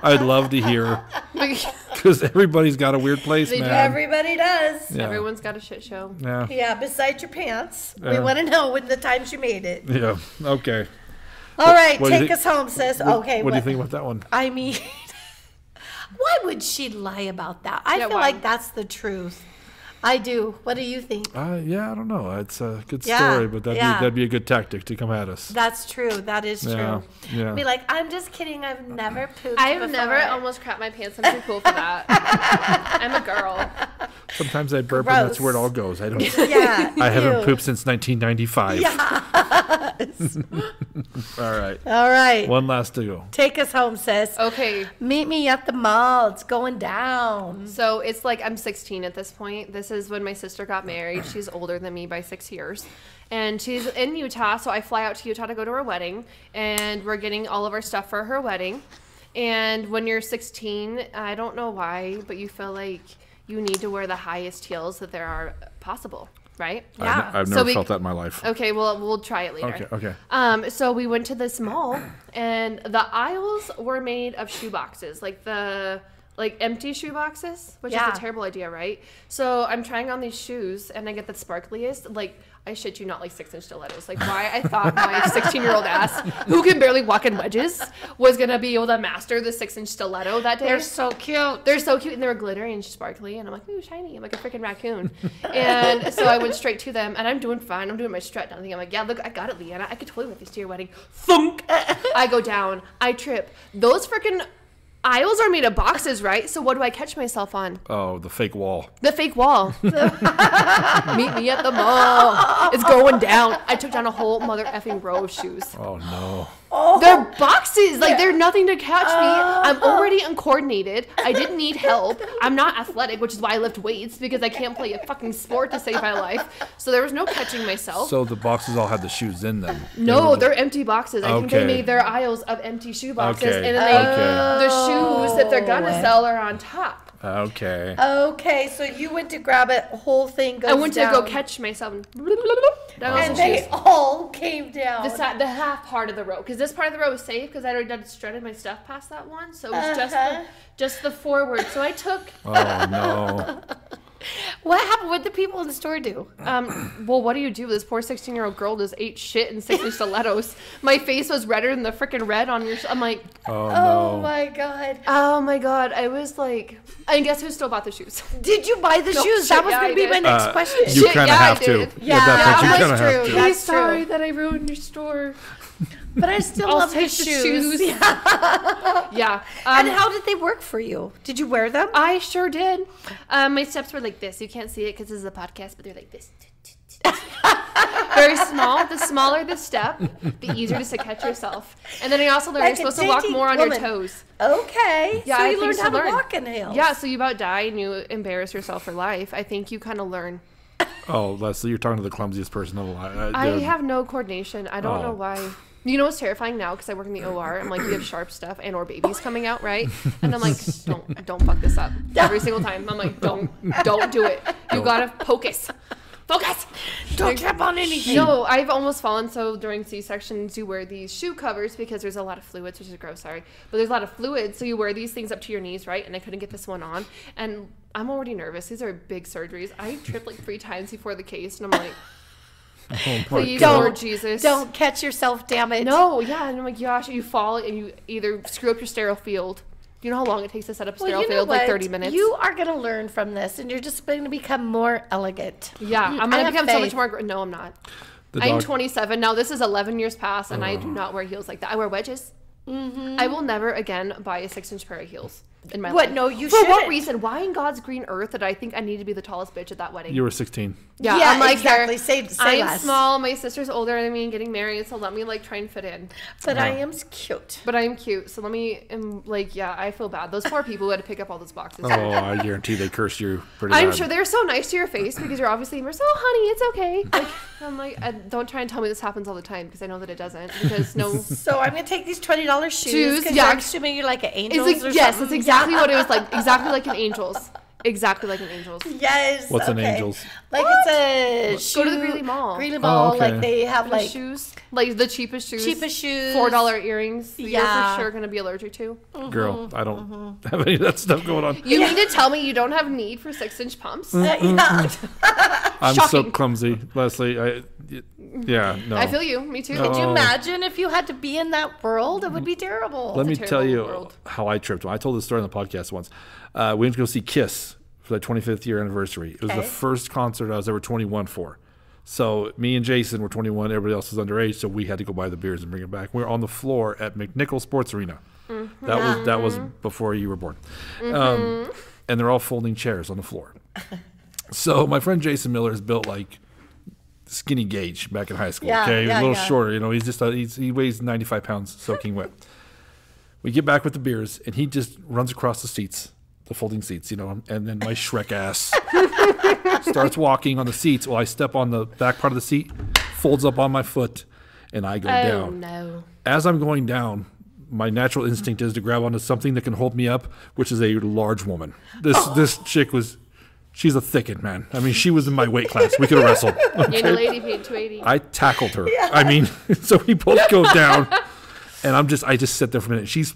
I'd love to hear Because everybody's got a weird place, man. Everybody does. Yeah. Everyone's got a shit show. Yeah. Yeah, besides your pants. We want to know when the times you made it. Yeah. Okay. All right, take us home, sis. Okay. What do you think about that one? I mean, why would she lie about that? I feel like that's the truth. I do. What do you think? Yeah, I don't know. It's a good story, but that'd be a good tactic to come at us. That's true. That is true. Yeah. Be like, I'm just kidding. I've never pooped I've before. never almost crapped my pants. I'm too cool for that. I'm a girl. Sometimes I burp, and that's where it all goes. I don't. Yeah. I haven't pooped since 1995. Yes. All right. One last to go. Take us home, sis. Okay. Meet me at the mall. It's going down. So it's like I'm 16 at this point. This is when my sister got married. She's older than me by 6 years. And she's in Utah, so I fly out to Utah to go to her wedding. And we're getting all of our stuff for her wedding. And when you're 16, I don't know why, but you feel like you need to wear the highest heels that there are possible, right? Yeah. I've never felt that in my life. Okay, well, we'll try it later. Okay. So we went to this mall, and the aisles were made of shoe boxes, like empty shoe boxes, which is a terrible idea, right? So I'm trying on these shoes, and I get the sparkliest, like, I shit you not, like 6-inch stilettos. Like, why I thought my 16-year-old ass, who can barely walk in wedges, was going to be able to master the 6-inch stiletto that day. They're so cute. They're so cute, and they were glittery and sparkly, and I'm like, ooh, shiny. I'm like a freaking raccoon. And so I went straight to them, and I'm doing fine. I'm doing my strut down thing. I'm like, yeah, look, I got it, Leanna. I could totally wear these to your wedding. Thunk! I go down. I trip. Those freaking aisles are made of boxes, right? So what do I catch myself on? Oh, the fake wall. The fake wall. Meet me at the mall. It's going down. I took down a whole mother effing row of shoes. Oh, no. They're boxes. Like, they're nothing to catch me. I'm already uncoordinated. I didn't need help. I'm not athletic, which is why I lift weights, because I can't play a fucking sport to save my life. So there was no catching myself. So the boxes all had the shoes in them. No, they're empty boxes. I think they made their aisles of empty shoe boxes. And then the shoes that they're going to sell are on top. Okay. Okay, so you went to grab it, whole thing goes down. I went to go catch myself. And they all came down. The half part of the row. Because this part of the row was safe because I already done strutted my stuff past that one. So it was just the forward. So I took... Oh, no. What happened? What did the people in the store do? Well, what do you do? This poor 16-year-old girl just ate shit in 6-inch stilettos. My face was redder than the freaking red on your... I'm like... Oh, no. Oh, my God. Oh, my God. I was like... I guess who still bought the shoes? Did you buy the shoes? That was going to be my next question. You kind of have to. Yeah, that's true. I'm sorry that I ruined your store. But I still love the shoes. Yeah. And how did they work for you? Did you wear them? I sure did. My steps were like this. You can't see it because this is a podcast, but they're like this. Very small. The smaller the step, the easier to catch yourself. And then I also learned you're supposed to walk more on your toes. Okay. Yeah, so you learned how to walk in heels. Yeah, so you about die and you embarrass yourself for life. I think you kind of learn. Oh, Leslie, you're talking to the clumsiest person alive. I have no coordination. I don't know why. You know what's terrifying now? Because I work in the OR. I'm like, we have sharp stuff and or babies coming out, right? And I'm like, don't fuck this up every single time. I'm like, don't do it. You gotta focus. Don't trip on anything. No, I've almost fallen. So during C-sections, you wear these shoe covers because there's a lot of fluids, which is gross, sorry. But there's a lot of fluids, so you wear these things up to your knees, right? And I couldn't get this one on. And I'm already nervous. These are big surgeries. I tripped like 3 times before the case, and I'm like... Oh, please, Lord Jesus. Don't catch yourself, damn it. No, yeah. And I'm like, gosh, you fall and you either screw up your sterile field. Do you know how long it takes to set up a sterile field? Like 30 minutes. You are going to learn from this, and you're just going to become more elegant. Yeah, I'm going to become so much more... No, I'm not. I'm 27. Now, this is 11 years past, and I do not wear heels like that. I wear wedges. Mm-hmm. I will never again buy a 6-inch pair of heels in my life. No, you shouldn't. For what reason? Why in God's green earth did I think I need to be the tallest bitch at that wedding? You were 16. Yeah, I'm like, exactly. Say I'm less. small. My sister's older than me and getting married, so let me like try and fit in. But I am cute. But I am cute, so let me I feel bad. Those poor people who had to pick up all those boxes. Oh, I guarantee they cursed you pretty bad. I'm sure they're so nice to your face because you're obviously so, honey, it's okay. Like, I'm like, don't try and tell me this happens all the time because I know that it doesn't. Because no. So I'm gonna take these $20 shoes. Yeah, I'm assuming you're like an Angels. Yes, that's exactly what it was like. Exactly like an Angels. Exactly like an Angel's. Yes. What's an Angel's? Like it's a shoe. Go to the Greeley Mall. Greeley Mall. okay. Like they have The like shoes. Like the cheapest shoes. $4 earrings. That you're for sure going to be allergic to. Girl, I don't have any of that stuff going on. You mean to tell me you don't have need for 6-inch pumps? yeah. I'm so Shocking. clumsy, Leslie. No. I feel you. Me too. Could you imagine if you had to be in that world? It would be terrible. Let me tell you world. how I tripped. I told this story on the podcast once. We went to go see Kiss for their 25th year anniversary. It was the first concert I was ever 21 for. So me and Jason were 21. Everybody else was underage, so we had to go buy the beers and bring it back. We were on the floor at McNichol Sports Arena. That was before you were born. And they're all folding chairs on the floor. So my friend Jason Miller is built like Skinny Gage back in high school. Yeah, okay, yeah, a little yeah. shorter. You know, he's just he weighs 95 pounds, soaking wet. We get back with the beers, and he just runs across the seats, the folding seats, you know, and then my Shrek ass starts walking on the seats while I step on the back part of the seat, folds up on my foot, and I go down. Oh, no. As I'm going down, my natural instinct is to grab onto something that can hold me up, which is a large woman. This chick was, she's a thicket, man. I mean, she was in my weight class. We could have wrestled. You're the lady paid $280. I tackled her. I mean, so we both go down, and I just sit there for a minute. She's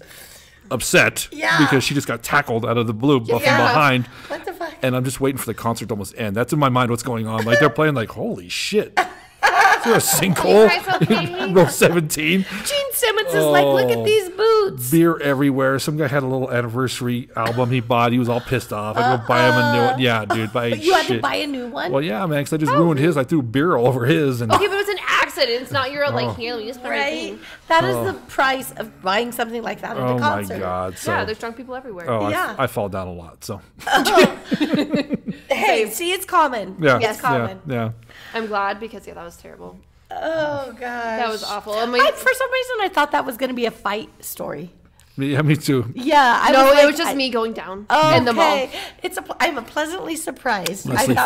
upset because she just got tackled out of the blue from behind. What the fuck? And I'm just waiting for the concert to almost end. That's in my mind what's going on. Like they're playing like, holy shit. Is there a sinkhole? Row 17. Gene Simmons is like, look at these boots. Beer everywhere. Some guy had a little anniversary album he bought. He was all pissed off. I go buy him a new one. Yeah, dude. But you had to buy a new one? Well, yeah, man, because I just ruined his. I threw beer all over his. And Okay, but it's an accident. It's not your, like, here, let me just put my Right? thing. That is the price of buying something like that at a oh, my concert. God. So, Yeah, there's drunk people everywhere. oh, Yeah. I fall down a lot, so. Hey, see, it's common. Yeah. It's common. Yeah. I'm glad because, that was terrible. Oh, gosh. That was awful. I mean, For some reason, I thought that was going to be a fight story. Yeah, me too. Yeah. it was just me going down in the mall. I'm pleasantly surprised. Leslie I thought-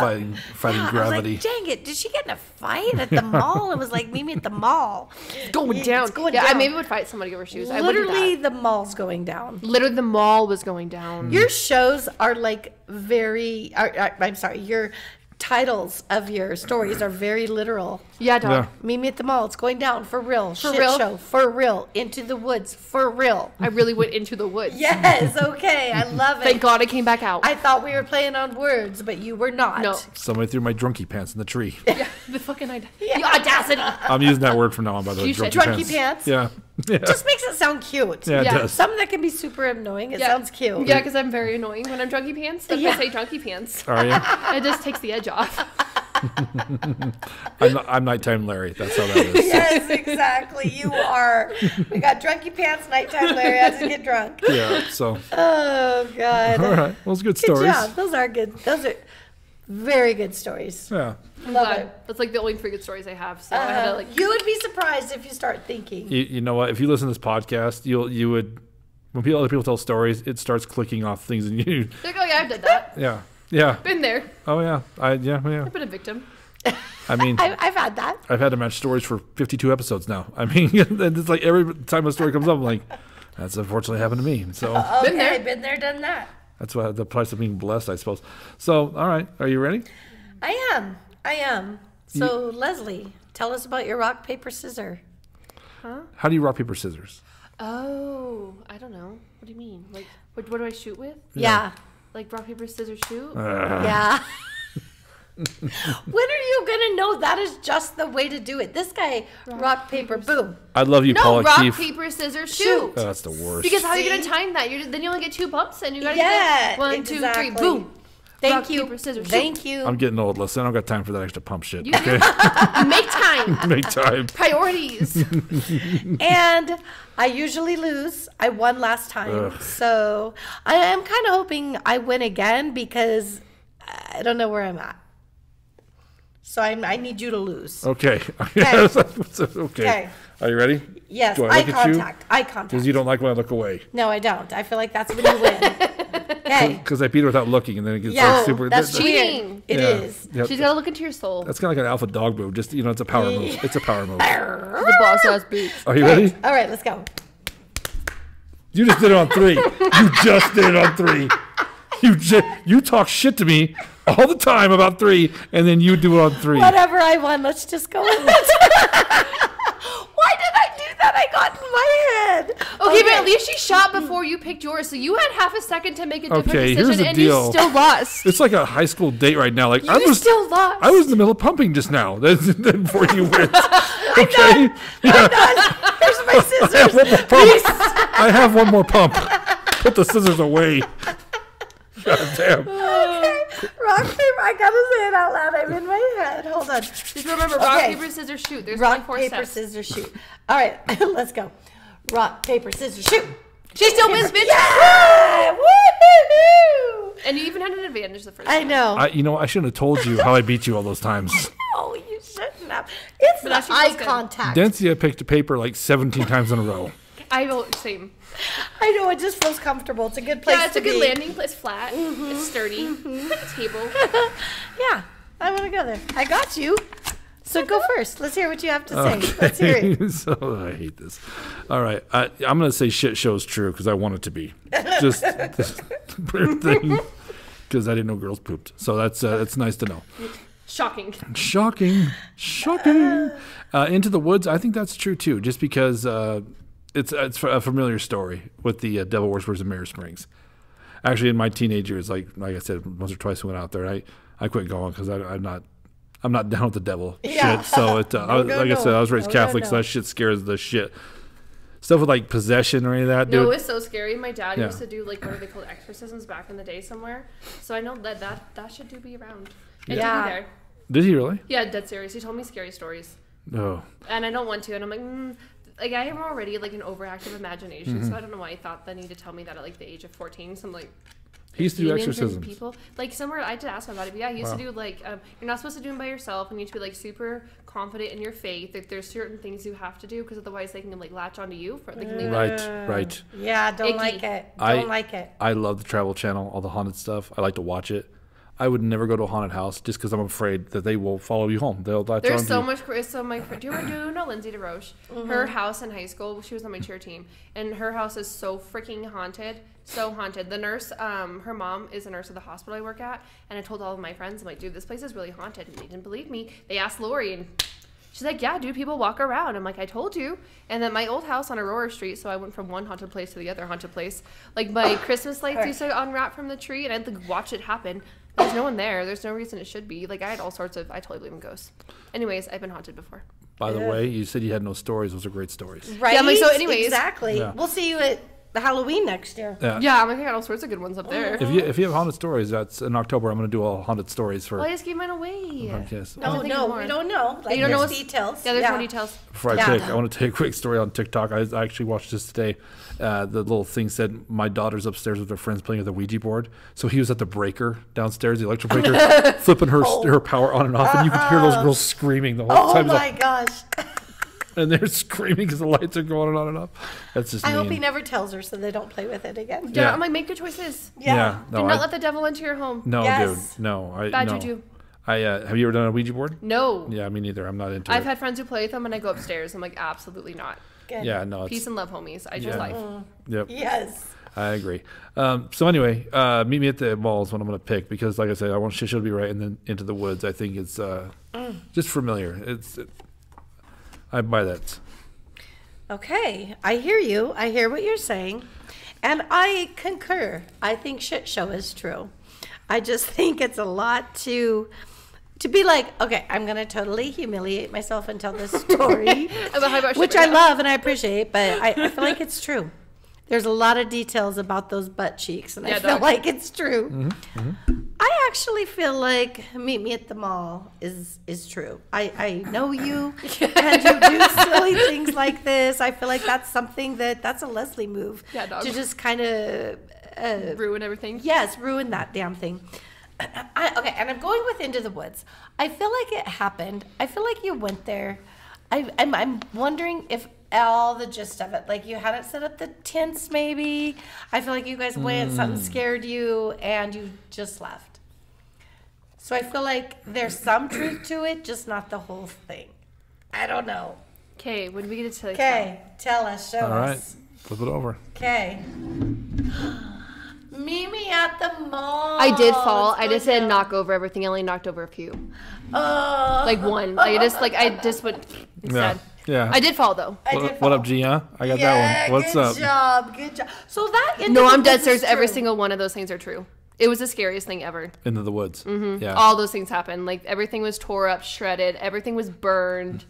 fighting I gravity. was like, dang it, did she get in a fight at the mall? It was like, meet me at the mall. Going down. It's going yeah, I down. maybe would fight somebody over shoes. Literally, the mall's going down. Literally, the mall was going down. Your shows are like I'm sorry, your titles of your stories are very literal. Yeah, dog. Yeah. Meet me at the mall. It's going down. For real. For Shit real? show. For real. Into the woods. For real. I really went into the woods. Yes. Okay. I love it. Thank God I came back out. I thought we were playing on words, but you were not. No. Somebody threw my drunky pants in the tree. Yeah, the fucking the audacity. I'm using that word from now on, by the way. You said drunky pants? Yeah. Yeah. Just makes it sound cute. Yeah, it Yeah. does. Something that can be super annoying. It sounds cute. Yeah, because I'm very annoying when I'm drunky pants. But Yeah. if I say drunky pants, Are you? it just takes the edge off. I'm nighttime Larry. That's how that is. Yes, exactly. You are. We got drunky pants, nighttime Larry has to get drunk. Yeah. So. Oh, God. All right. Well, it's good Good stories. job. Those are good. Those are very good stories. Yeah. I'm Love glad. it. That's like the only 3 good stories I have. So I had to like. You would be surprised if you start thinking. You know what? If you listen to this podcast, you would. When other people tell stories, it starts clicking off things in you. Like, oh yeah, I did that. Yeah. Yeah. Been there. Oh yeah. Yeah. I've been a victim. I mean, I've had that. I've had to match stories for 52 episodes now. I mean, it's like every time a story comes up, I'm like, that's unfortunately happened to me. So Okay, been there, done that. that's why the price of being blessed, I suppose. So, all right, are you ready? I am. So, Leslie, tell us about your rock, paper, scissors. How do you rock, paper, scissors? Oh, I don't know. What do you mean? Like, what do I shoot with? Yeah. Like rock paper scissors shoot? Yeah. When are you going to know that is just the way to do it? This guy, rock, paper, boom. I love you, No, Paula rock Keefe. paper scissors shoot. Oh, that's the worst. Because how are you See? gonna time that? Then you only get 2 bumps, and you gotta Yeah, get 1, 2, 3, exactly. boom. Thank Rock, you. paper, scissors, shoot. Thank you. I'm getting old. Listen, I don't got time for that extra pump shit. You Okay, Make time. make time. Priorities. And I usually lose. I won last time. Ugh. So I am kind of hoping I win again because I don't know where I'm at. So I need you to lose. Okay. Okay. Okay. Are you ready? Yes, Do I eye look at you? contact. Eye contact. Because you don't like when I look away. No, I don't. I feel like that's when you win. Okay. Because I beat her without looking, and then it gets Yeah, like super. that's cheating. weird. It is. Yeah. She's gotta look into your soul. That's kind of like an alpha dog move. Just it's a power move. It's a power move. The boss ass boots. Are you ready? All right, let's go. You just did it on 3. You just did it on 3. You talk shit to me all the time about 3, and then you do it on 3. Whatever I want, let's just go with it. Why did I do that? I got in my head. Okay, but at least she shot before you picked yours, so you had half a second to make a different decision, here's the and deal. you still lost. It's like a high school date right now. Like You still lost. I was in the middle of pumping just now. Then before you went. Okay. I'm done. Here's my scissors. I have one more pump. Put the scissors away. God damn. Okay. Rock, paper. I gotta say it out loud. I'm in my head. Hold on. Just remember, rock, paper, scissors, shoot. There's rock, only 4 paper, steps. scissors, shoot. All right, let's go. Rock, paper, scissors, shoot. She still wins, bitch. Yeah! Woo-hoo-hoo! And you even had an advantage the first time. I know. I shouldn't have told you how I beat you all those times. Oh, you shouldn't have. It's But the actually eye feels good. contact. Dempsey, I picked a paper like 17 times in a row. I will, same. I know, it just feels comfortable. It's a good place Yeah, it's to a good be. landing place, flat. It's sturdy. It's like a table. Yeah, I want to go there. I got you. So go first. Let's hear what you have to say. Let's hear it. So I hate this. All right, I'm gonna say shit show's true because I want it to be. Just weird thing because I didn't know girls pooped. So that's nice to know. Shocking. Shocking. Into the Woods, I think that's true too. Just because it's a familiar story with the Devil Worshippers in Mirror Springs. Actually, in my teenage years, like I said, once or twice we went out there. I quit going because I'm not down with the devil Yeah. shit. So I said, I was raised Catholic, so that shit scares the shit. Stuff with like possession or any of that, dude. No, it's so scary. My dad Yeah. used to do like what are they called, exorcisms back in the day somewhere. So I know that should do be around. It Yeah. do be there. Did he really? Yeah, dead serious. He told me scary stories, Oh. and I don't want to. And I'm like, I am already like an overactive imagination, so I don't know why he thought the need to tell me that at like the age of 14. So I'm like. He used to do demons and exorcisms. People like somewhere I did ask him about it. But yeah, he used to do like you're not supposed to do them by yourself. You need to be like super confident in your faith. Like, there's certain things you have to do because otherwise they can like latch onto you. They can leave Right. Yeah, don't Icky. like it. I- Don't like it. I love the Travel Channel, all the haunted stuff. I like to watch it. I would never go to a haunted house just because I'm afraid that they will follow you home. They'll latch There's onto so you. much. So my friend, do you know Lindsay DeRoche? Her house in high school, she was on my cheer team, and her house is so freaking haunted. So haunted. The nurse, her mom is a nurse at the hospital I work at, and I told all of my friends, I'm like, dude, this place is really haunted. And they didn't believe me. They asked Lori, and she's like, yeah, dude, people walk around. I'm like, I told you. And then my old house on Aurora Street, so I went from one haunted place to the other haunted place. Like, my Christmas lights used to unwrap from the tree, and I'd like watch it happen. There's no one there. There's no reason it should be. Like, I had all sorts of, I totally believe in ghosts. Anyways, I've been haunted before. By the way, you said you had no stories. Those are great stories. Right? Yeah, I'm like, so anyways. Exactly. Yeah. We'll see you at Halloween next year. Yeah, I'm like, I got all sorts of good ones up there. If you have haunted stories, that's in October. I'm going to do all haunted stories for. Well, I just gave mine away. Yes. No, think no, more. we don't know. Like, You don't know there's what's- details. Yeah, there's more details. Before I want to take a quick story on TikTok. I actually watched this today. The little thing said my daughter's upstairs with her friends playing with the Ouija board. So he was at the breaker downstairs, the electric breaker, flipping her power on and off, and you could hear those girls screaming the whole Oh time. my gosh. And they're screaming because the lights are going on and off. That's just I hope mean. he never tells her so they don't play with it again. Yeah, Yeah. I'm like, make good choices. Yeah. Do not let the devil into your home. No, Yes. dude. No. Bad no. juju. Have you ever done a Ouija board? No. Yeah, me neither. I'm not into I've it. had friends who play with them, and I go upstairs. I'm like, absolutely not. Good. Yeah, no. It's, Peace and love, homies. I choose Yeah. life. Yep. Yes. I agree. So anyway, meet me at the mall is what I'm going to pick because, like I said, I want shit to be right, and then Into the Woods. I think it's just familiar. I buy that. Okay. I hear you. I hear what you're saying. And I concur. I think shit show is true. I just think it's a lot to be like, okay, I'm going to totally humiliate myself and tell this story, which I love and I appreciate, but I feel like it's true. There's a lot of details about those butt cheeks, and I feel like it's true. I actually feel like meet me at the mall is true. I know you, and you do silly things like this. I feel like that's something that's a Leslie move. Yeah, dog. To just kind of Ruin everything. yes, ruin that damn thing. Okay, and I'm going with Into the Woods. I feel like it happened. I feel like you went there. I'm wondering if all the gist of it, like you hadn't set up the tents maybe. I feel like you guys went, something scared you, and you just left. So I feel like there's some truth to it, just not the whole thing. I don't know. Okay, when we get to Okay, tell us, show All right. us. Flip it over. Okay. Meet me at the mall. I did fall. I just didn't knock over everything. I only knocked over a few. Oh. Like one. I just went instead. Yeah. I did fall though. What up, Gia? I got that one. What's up? Good job. So that No, I'm dead serious. Every single one of those things are true. It was the scariest thing ever. Into the woods. Mm-hmm. Yeah. All those things happened. Like everything was tore up, shredded. Everything was burned.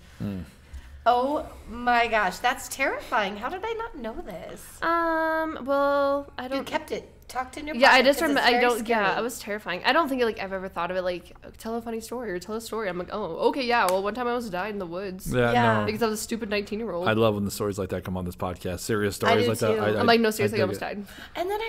Oh my gosh, that's terrifying. How did I not know this? Well, I don't. You kept it tucked in your pocket. Yeah, I just remember. I don't. Scary. Yeah, it was terrifying. I don't think like I've ever thought of it like tell a funny story or tell a story. I'm like, oh, okay, yeah. Well, one time I almost died in the woods. Yeah. No. Because I was a stupid 19-year-old. I love when the stories like that come on this podcast. Serious stories like that. I'm like, no, seriously, I almost died. And then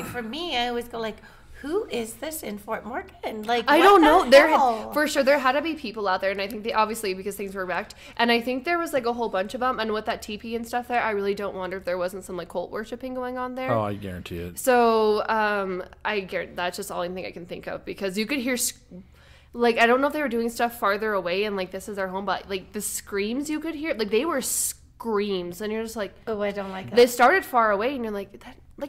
for me, I always go like, who is this in Fort Morgan? Like, I don't know. For sure, there had to be people out there, and I think they obviously because things were wrecked, and I think there was like a whole bunch of them. And with that teepee and stuff there, I really don't wonder if there wasn't some like cult worshiping going on there. Oh, I guarantee it. So, I guarantee that's just all I think I can think of because you could hear. Like, I don't know if they were doing stuff farther away and like this is their home, but like the screams you could hear, like they were screams, and you're just like, oh, I don't like that. They started far away, and you're like,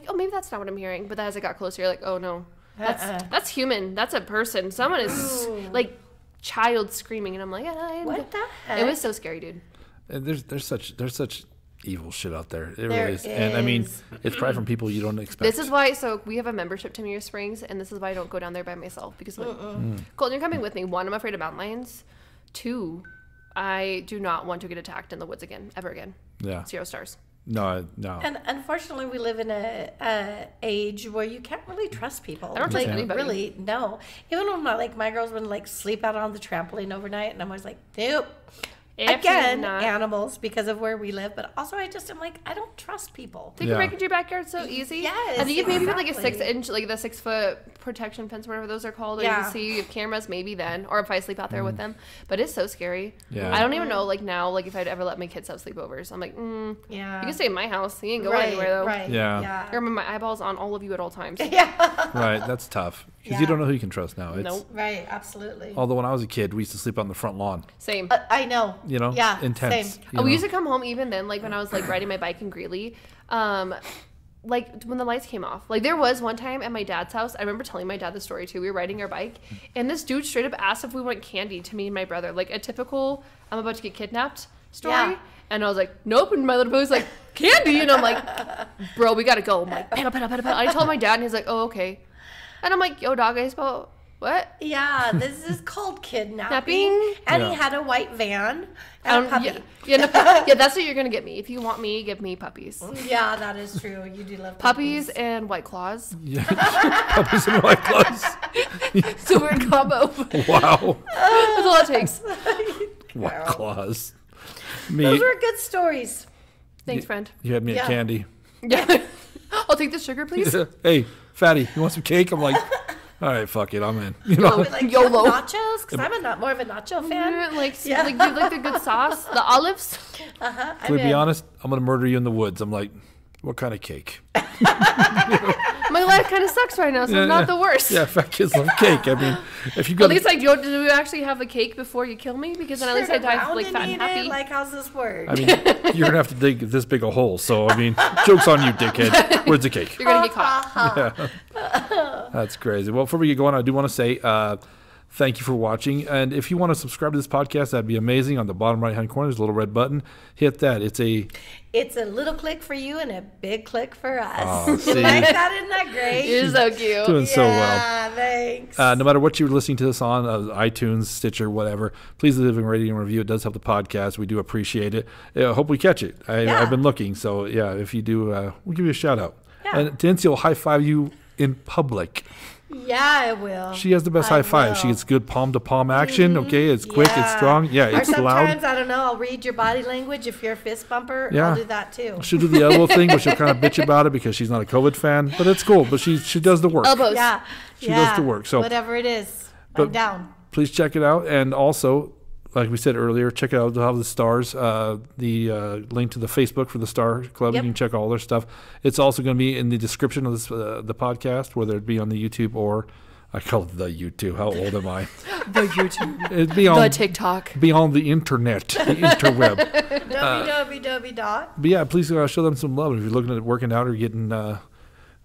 oh, maybe that's not what I'm hearing. But then as it got closer, you're like, oh no. That's human. That's a person. Someone is like child screaming, and I'm like, what the heck? It was so scary, dude. And there's such evil shit out there. There really is. And I mean, it's probably from people you don't expect. This is why. So we have a membership to Mirror Springs, and this is why I don't go down there by myself because like, Colton, you're coming with me. 1, I'm afraid of mountain lions. 2, I do not want to get attacked in the woods again, ever again. Yeah. 0 stars. No. And unfortunately, we live in a age where you can't really trust people. I don't trust anybody. Really, no. Even when my girls would like sleep out on the trampoline overnight, and I'm always like, nope. Again, animals because of where we live, but also I'm like, I don't trust people. They can break into your backyard so easy. Yes, I think if maybe like a 6-inch, like the 6-foot protection fence, whatever those are called, or you can see you have cameras, maybe then, or if I sleep out there with them. But it's so scary. Yeah. I don't even know like now, like if I'd ever let my kids have sleepovers. I'm like, yeah, you can stay in my house. You ain't go anywhere though. Right. Yeah. I remember my eyeballs on all of you at all times. Yeah. Right. That's tough because you don't know who you can trust now. Nope. Right. Absolutely. Although when I was a kid, we used to sleep on the front lawn. Same. I know. You know. Yeah. Intense. Same. We used to come home even then, like when I was like riding my bike in Greeley, like when the lights came off. Like there was one time at my dad's house, I remember telling my dad the story too. We were riding our bike, and this dude straight up asked if we want candy to me and my brother, like a typical I'm about to get kidnapped story. Yeah. And I was like, nope. And my little boy was like, candy, and I'm like, bro, we gotta go. I'm like, pedal. I told my dad, and he's like, oh, okay. And I'm like, yo, dog, I spelled what? Yeah, this is called kidnapping. And he had a white van and a puppy. Yeah, that's what you're going to get me. If you want me, give me puppies. Yeah, that is true. You do love puppies and White Claws. Yeah, puppies and White Claws. It's a weird combo. Wow. That's all it takes. White Claws. Those were good stories. Thanks, friend. You had me at candy. Yeah. I'll take the sugar, please. Hey, fatty, you want some cake? I'm like... All right, fuck it, I'm in. You know, like YOLO nachos because I'm more of a nacho fan. Like do you like the good sauce, the olives? To be honest, I'm gonna murder you in the woods. I'm like, what kind of cake? My life kind of sucks right now, so it's not the worst. Yeah, fat kids love cake. I mean, if you go, at least like, do we actually have the cake before you kill me? Because then at least I die like fat and happy. Like, how's this work? I mean, you're gonna have to dig this big a hole. So I mean, joke's on you, dickhead. Where's the cake? You're gonna get caught. Yeah. That's crazy. Well, before we get going, I do want to say thank you for watching. And if you want to subscribe to this podcast, that'd be amazing. On the bottom right-hand corner, there's a little red button. Hit that. It's a little click for you and a big click for us. Oh, see? Like that? Isn't that great? You're so cute. Doing so well. Yeah, thanks. No matter what you're listening to this on, iTunes, Stitcher, whatever, please leave a rating and review. It does help the podcast. We do appreciate it. I hope we catch it. I've been looking. So, yeah, if you do, we'll give you a shout out. Yeah. And Nancy will high-five you in public. Yeah, I will. She has the best high five. She gets good palm-to-palm action. Okay, it's quick, it's strong. Yeah, it's loud. Or sometimes, I don't know, I'll read your body language. If you're a fist bumper, I'll do that too. She'll do the elbow thing, but she'll kind of bitch about it because she's not a COVID fan. But it's cool. But she does the work. Elbows. Yeah. She does the work. So whatever it is, I'm down. Please check it out. And also, like we said earlier, check out the stars, the link to the Facebook for the Star Club. You can check all their stuff. It's also going to be in the description of this, the podcast, whether it be on the YouTube or I call it the YouTube. How old am I? The YouTube. It'd be on the TikTok. Be on the internet, the interweb. www. But yeah, please show them some love. If you're looking at working out or getting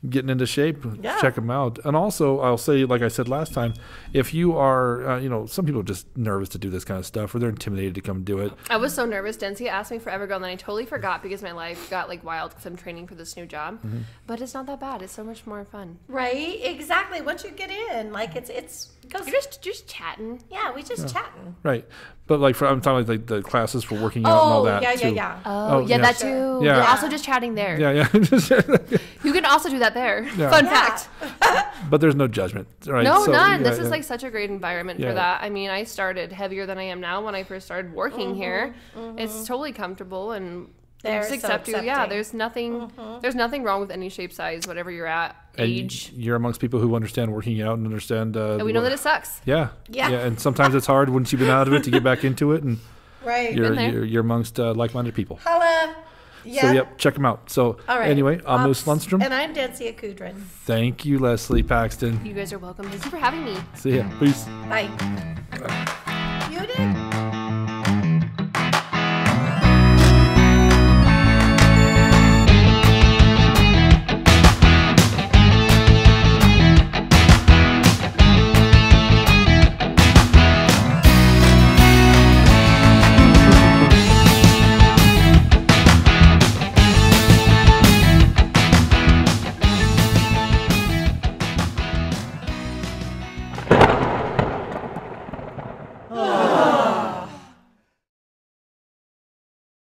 getting into shape, Yeah. check them out. And also, I'll say, like I said last time, if you are, some people are just nervous to do this kind of stuff, or they're intimidated to come do it. I was so nervous. Dempsey asked me forever ago, and then I totally forgot because my life got like wild because I'm training for this new job. Mm-hmm. But it's not that bad. It's so much more fun. Right? Exactly. Once you get in, like it goes. You're just chatting. Yeah, we just chatting. Right. But I'm talking like the classes for working out and all that too. Yeah. Oh, yeah, that too. Yeah. You're also just chatting there. Yeah. You can also do that there. Yeah. Fun fact. But there's no judgment, right? No, So, none. yeah, This is yeah. like such a great environment Yeah. for that. I mean, I started heavier than I am now when I first started working here. It's totally comfortable and They're just so accept you. Yeah, accepting. there's nothing wrong with any shape, size, whatever you're at, And age. you're amongst people who understand working out and understand. And we know that it sucks. Yeah. Yeah. And sometimes it's hard once you've been out of it to get back into it, and Right. you're amongst like-minded people. Holla. Yeah. So yep, check them out. So All right. anyway, I'm Moose Lundstrom. And I'm Dancia Kudrin. Thank you, Leslie Paxton. You guys are welcome. Thank you for having me. See ya. Peace. Bye.